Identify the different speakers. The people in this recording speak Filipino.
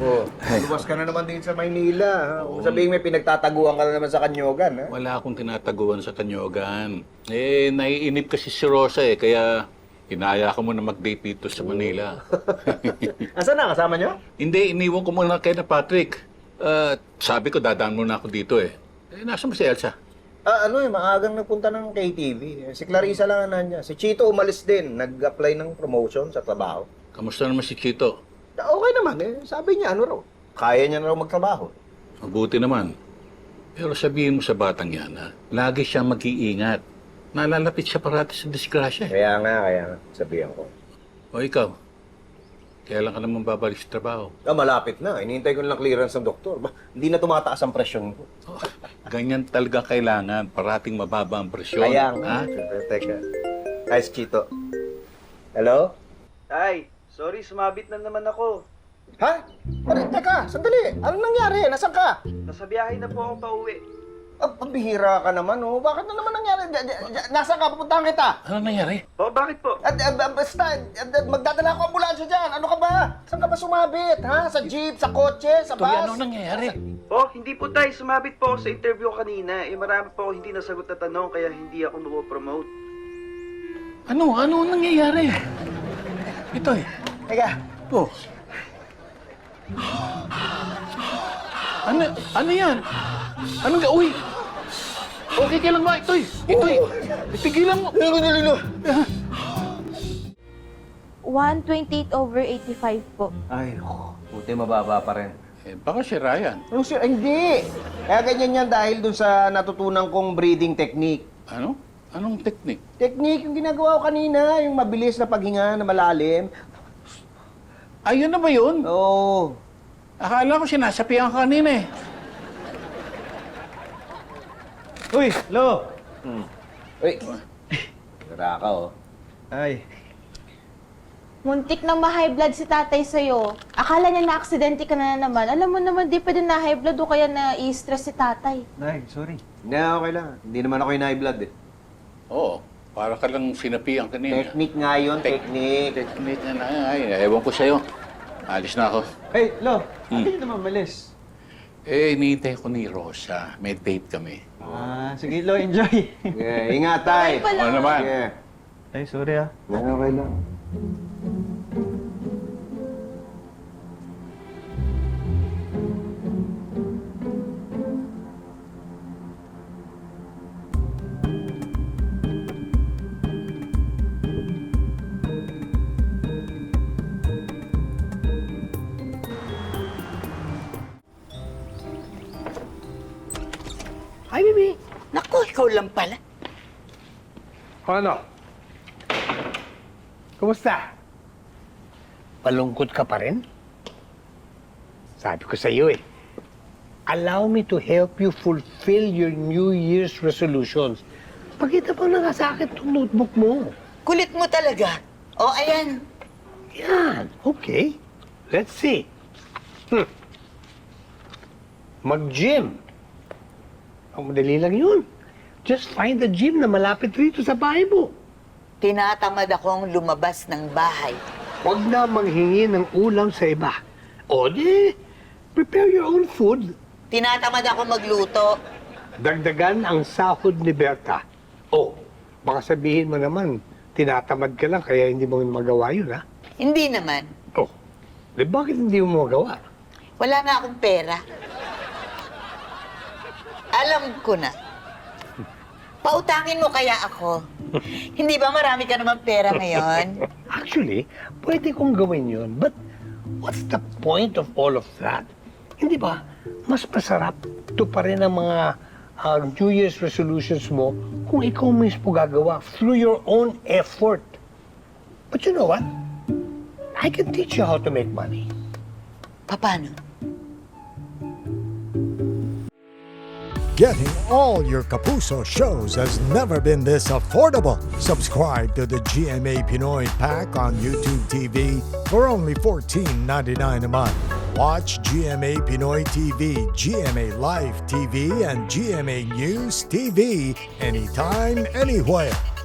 Speaker 1: Oh, luwas ka na naman din sa Maynila. Ha? Sabihin may pinagtataguan ka na naman sa Kanyogan. Ha?
Speaker 2: Wala akong tinataguan sa Kanyogan. Eh, naiinip kasi si Rosa eh, kaya inaya ko muna mag-date dito sa Manila.
Speaker 1: Asan na? Kasama nyo?
Speaker 2: Hindi, iniwan ko muna kay na Patrick. Sabi ko, dadaan muna ako dito eh. Eh, nasa mo si Elsa?
Speaker 1: Maagang nagpunta ng KTV. Si Clarissa lang ang nandiyan. Si Chito umalis din. Nag-apply ng promotion sa trabaho.
Speaker 2: Kamusta naman si Chito?
Speaker 1: Okay naman eh. Sabi niya, raw. Kaya niya na raw magtrabaho.
Speaker 2: Mabuti naman. Pero sabihin mo sa batang yan, ha? Lagi siya mag-iingat. Nalalapit siya parati sa disgrasya.
Speaker 1: Kaya nga. Sabihan ko.
Speaker 2: O ikaw, kailan ka naman babalik sa trabaho?
Speaker 1: Malapit na. Inihintay ko lang clearance ng doktor. Hindi na tumataas ang presyon ko.
Speaker 2: Oh, ganyan talaga kailangan. Parating mababa ang presyon.
Speaker 1: Kaya nga. Teka. Hi, si Chito. Hello?
Speaker 3: Tay, sorry, sumabit na naman ako.
Speaker 1: Ha? Teka, sandali. Anong nangyari? Nasaan ka?
Speaker 3: Nasa biyahe na po ako pauwi.
Speaker 1: Pambihira ka naman, oh. Bakit na naman nangyari? Nasaan ka? Pupuntahan kita.
Speaker 2: Ano nangyari?
Speaker 3: Bakit po?
Speaker 1: Basta, magdadala ako ambulansya dyan. Ano ka ba? Saan ka ba sumabit? Ha? Sa jeep, sa kotse, sa bus?
Speaker 2: Tuloy, ano nangyari?
Speaker 3: Hindi po tay, sumabit po ako sa interview kanina. Marami po ako hindi nasagot na tanong kaya hindi ako mapopromote.
Speaker 2: Ano nangyayari? Ito eh.
Speaker 1: Teka.
Speaker 2: Oh. Ano yan? Uy! Okay ka lang ba? Itoy! Tigilan mo!
Speaker 1: Lilo!
Speaker 4: 128/85 po.
Speaker 1: Ay, buti mababa pa rin.
Speaker 2: Eh, baka si Ryan.
Speaker 1: Hindi. Kaya ganyan yan dahil dun sa natutunan kong breathing technique.
Speaker 2: Ano? Anong technique?
Speaker 1: Technique yung ginagawa ko kanina, yung mabilis na paghinga na malalim.
Speaker 2: Ayun na ba yun?
Speaker 1: Oo.
Speaker 2: Akala ko sinasapian ka kanina eh.
Speaker 5: Uy, Lo!
Speaker 1: Uy. Tara ka, oh.
Speaker 5: Ay,
Speaker 4: Muntik nang ma-high blood si tatay sa'yo. Akala niya na-aksidente ka na naman. Alam mo naman, di pwede na-high blood o kaya na-i-stress si tatay.
Speaker 5: Nay, sorry.
Speaker 1: Hindi, okay lang. Hindi naman ako yung high blood, eh.
Speaker 2: Oo. Para ka lang sinapian kanina.
Speaker 1: Technique nga yun, technique.
Speaker 2: Technique na. Ay, ewan ko sa'yo. Alis na ako.
Speaker 5: Hey, Lo! Hindi naman malis.
Speaker 2: Eh, hinihintay ko ni Rosa. May date kami.
Speaker 5: Sige, Lo, enjoy.
Speaker 1: Yeah, ingat, tay.
Speaker 2: Ano naman?
Speaker 1: Yeah.
Speaker 5: Ay, sorry
Speaker 1: Okay lang.
Speaker 6: Ay, Bibi. Naku, ikaw lang pala.
Speaker 7: Ano? Kumusta? Malungkot ka pa rin? Sabi ko sa iyo eh, allow me to help you fulfill your New Year's resolutions. Pakita pa na nga sa akin itong notebook mo.
Speaker 6: Kulit mo talaga. O, ayan.
Speaker 7: Yan, okay. Let's see. Mag-gym. Ang madali lang yun. Just find a gym na malapit rito sa bahay mo.
Speaker 6: Tinatamad akong lumabas ng bahay.
Speaker 7: Huwag na manghingi ng ulam sa iba. O di, prepare your own food.
Speaker 6: Tinatamad ako magluto.
Speaker 7: Dagdagan ang sahod ni Berta. O, baka sabihin mo naman, tinatamad ka lang kaya hindi mo magawa yun, ha?
Speaker 6: Hindi naman.
Speaker 7: O, di bakit hindi mo magawa?
Speaker 6: Wala nga akong pera. Alam ko na. Pautangin mo kaya ako. Hindi ba marami ka naman pera ngayon?
Speaker 7: Actually, pwede kong gawin yun. But what's the point of all of that? Hindi ba, mas masarap to pa rin ang mga New Year's resolutions mo kung ikaw mismo gagawa through your own effort. But you know what? I can teach you how to make money.
Speaker 6: Paano?
Speaker 8: Getting all your Kapuso shows has never been this affordable. Subscribe to the GMA Pinoy Pack on YouTube TV for only $14.99 a month. Watch GMA Pinoy TV, GMA Live TV, and GMA News TV anytime, anywhere.